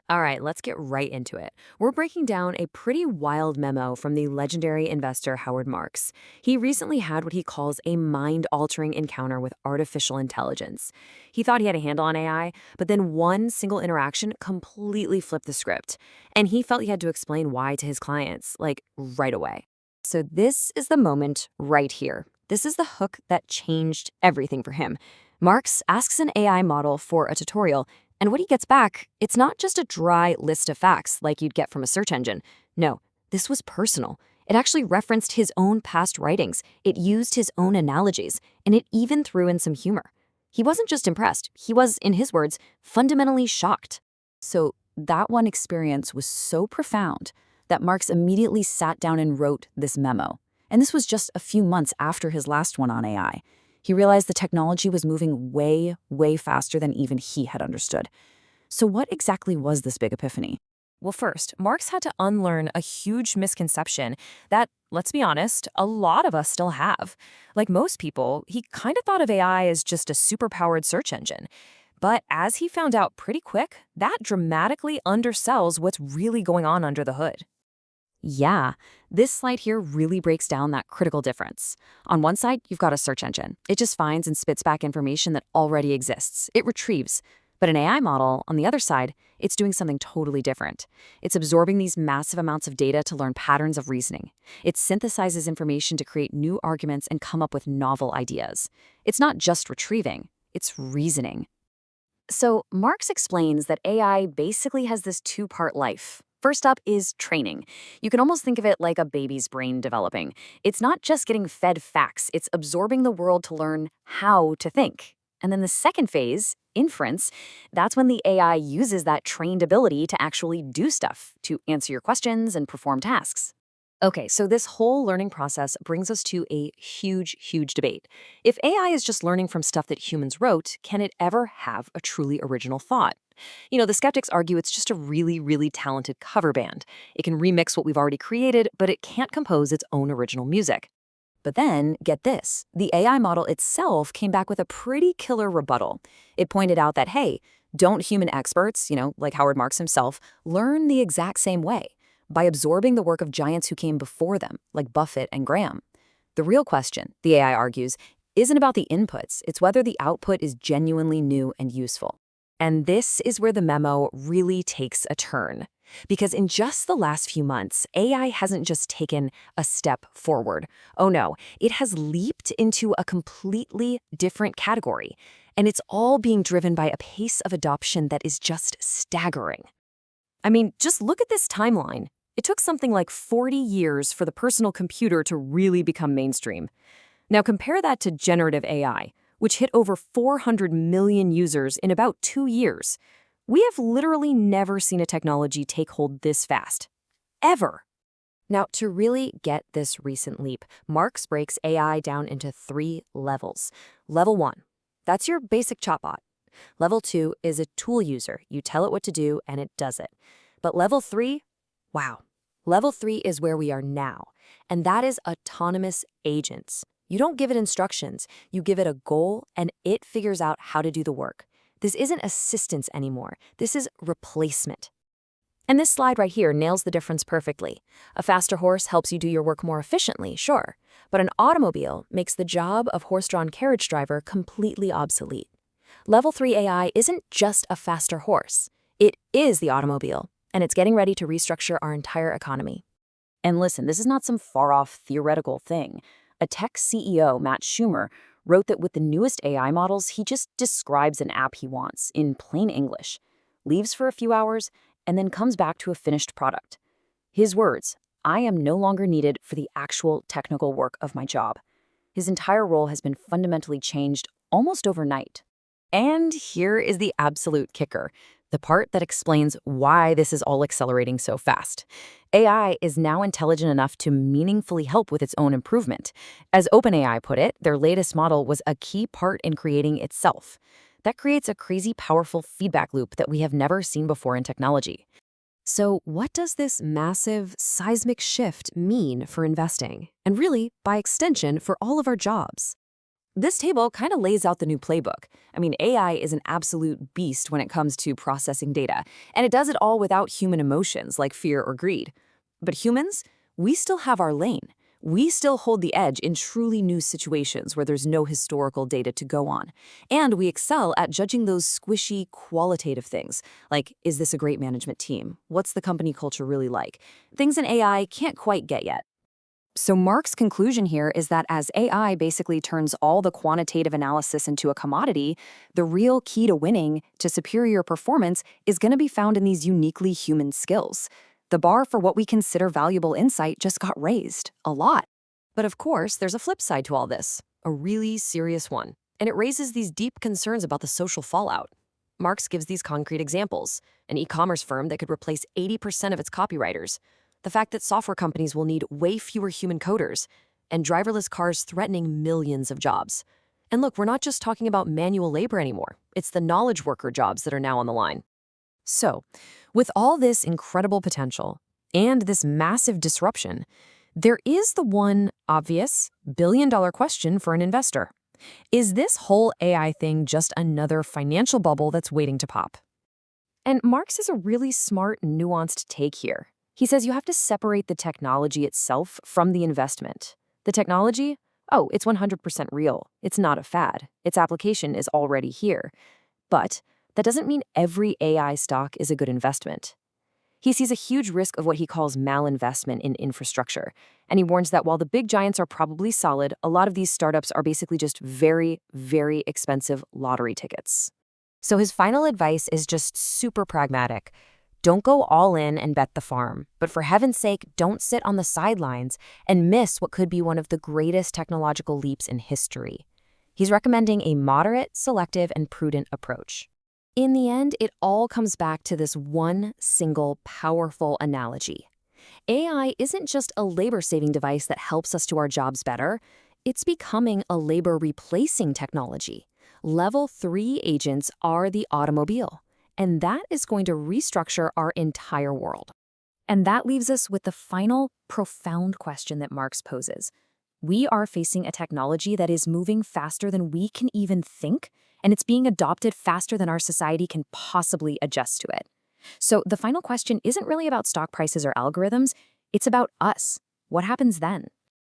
All right, let's get right into it. We're breaking down a pretty wild memo from the legendary investor Howard Marks. He recently had what he calls a mind altering encounter with artificial intelligence. He thought he had a handle on AI, but then one single interaction completely flipped the script. And he felt he had to explain why to his clients, like right away. So this is the moment right here. This is the hook that changed everything for him. Marx asks an AI model for a tutorial, and what he gets back, it's not just a dry list of facts like you'd get from a search engine. No, this was personal. It actually referenced his own past writings, it used his own analogies, and it even threw in some humor. He wasn't just impressed, he was, in his words, fundamentally shocked. So that one experience was so profound that Marx immediately sat down and wrote this memo. And this was just a few months after his last one on AI. He realized the technology was moving way, way faster than even he had understood. So what exactly was this big epiphany? Well, first, Marx had to unlearn a huge misconception that, let's be honest, a lot of us still have. Like most people, he kind of thought of AI as just a superpowered search engine. But as he found out pretty quick, that dramatically undersells what's really going on under the hood. Yeah, this slide here really breaks down that critical difference. On one side, you've got a search engine. It just finds and spits back information that already exists. It retrieves. But an AI model, on the other side, it's doing something totally different. It's absorbing these massive amounts of data to learn patterns of reasoning. It synthesizes information to create new arguments and come up with novel ideas. It's not just retrieving, it's reasoning. So Marx explains that AI basically has this two-part life. First up is training. You can almost think of it like a baby's brain developing. It's not just getting fed facts, it's absorbing the world to learn how to think. And then the second phase, inference, that's when the AI uses that trained ability to actually do stuff, to answer your questions and perform tasks. Okay, so this whole learning process brings us to a huge, huge debate. If AI is just learning from stuff that humans wrote, can it ever have a truly original thought? The skeptics argue it's just a really, really talented cover band. It can remix what we've already created, but it can't compose its own original music. But then, get this, the AI model itself came back with a pretty killer rebuttal. It pointed out that, hey, don't human experts, like Howard Marks himself, learn the exact same way? By absorbing the work of giants who came before them, like Buffett and Graham. The real question, the AI argues, isn't about the inputs, it's whether the output is genuinely new and useful. And this is where the memo really takes a turn. Because in just the last few months, AI hasn't just taken a step forward. Oh no, it has leaped into a completely different category. And it's all being driven by a pace of adoption that is just staggering. I mean, just look at this timeline. It took something like 40 years for the personal computer to really become mainstream. Now compare that to generative AI, which hit over 400 million users in about 2 years. We have literally never seen a technology take hold this fast. Ever. Now, to really get this recent leap, Marx breaks AI down into 3 levels. Level 1, that's your basic chatbot. Level 2 is a tool user. You tell it what to do and it does it. But level 3, wow. Level 3 is where we are now, and that is autonomous agents. You don't give it instructions, you give it a goal, and it figures out how to do the work. This isn't assistance anymore, this is replacement. And this slide right here nails the difference perfectly. A faster horse helps you do your work more efficiently, sure, but an automobile makes the job of horse-drawn carriage driver completely obsolete. Level 3 AI isn't just a faster horse, it is the automobile. And it's getting ready to restructure our entire economy. And listen, this is not some far-off theoretical thing. A tech CEO, Matt Schumer, wrote that with the newest AI models, he just describes an app he wants in plain English, leaves for a few hours, and then comes back to a finished product. His words, "I am no longer needed for the actual technical work of my job." His entire role has been fundamentally changed almost overnight. And here is the absolute kicker, the part that explains why this is all accelerating so fast. AI is now intelligent enough to meaningfully help with its own improvement. As OpenAI put it, their latest model was a key part in creating itself. That creates a crazy powerful feedback loop that we have never seen before in technology. So what does this massive seismic shift mean for investing? And really, by extension, for all of our jobs? This table kind of lays out the new playbook. I mean, AI is an absolute beast when it comes to processing data, and it does it all without human emotions like fear or greed. But humans, we still have our lane. We still hold the edge in truly new situations where there's no historical data to go on. And we excel at judging those squishy, qualitative things, like, is this a great management team? What's the company culture really like? Things an AI can't quite get yet. So Mark's conclusion here is that as AI basically turns all the quantitative analysis into a commodity, the real key to winning, to superior performance, is going to be found in these uniquely human skills. The bar for what we consider valuable insight just got raised a lot. But of course, there's a flip side to all this, a really serious one. And it raises these deep concerns about the social fallout. Marx gives these concrete examples: an e-commerce firm that could replace 80% of its copywriters, the fact that software companies will need way fewer human coders, and driverless cars threatening millions of jobs. And look, we're not just talking about manual labor anymore. It's the knowledge worker jobs that are now on the line. So, with all this incredible potential and this massive disruption, there is the one obvious billion-dollar question for an investor. Is this whole AI thing just another financial bubble that's waiting to pop? And Marx has a really smart, nuanced take here. He says you have to separate the technology itself from the investment. The technology? Oh, it's 100% real. It's not a fad. Its application is already here. But that doesn't mean every AI stock is a good investment. He sees a huge risk of what he calls malinvestment in infrastructure, and he warns that while the big giants are probably solid, a lot of these startups are basically just very, very expensive lottery tickets. So his final advice is just super pragmatic. Don't go all in and bet the farm, but for heaven's sake, don't sit on the sidelines and miss what could be one of the greatest technological leaps in history. He's recommending a moderate, selective, and prudent approach. In the end, it all comes back to this one single powerful analogy. AI isn't just a labor-saving device that helps us do our jobs better. It's becoming a labor-replacing technology. Level 3 agents are the automobile, and that is going to restructure our entire world. And that leaves us with the final, profound question that Marx poses. We are facing a technology that is moving faster than we can even think, and it's being adopted faster than our society can possibly adjust to it. So the final question isn't really about stock prices or algorithms, it's about us. What happens then?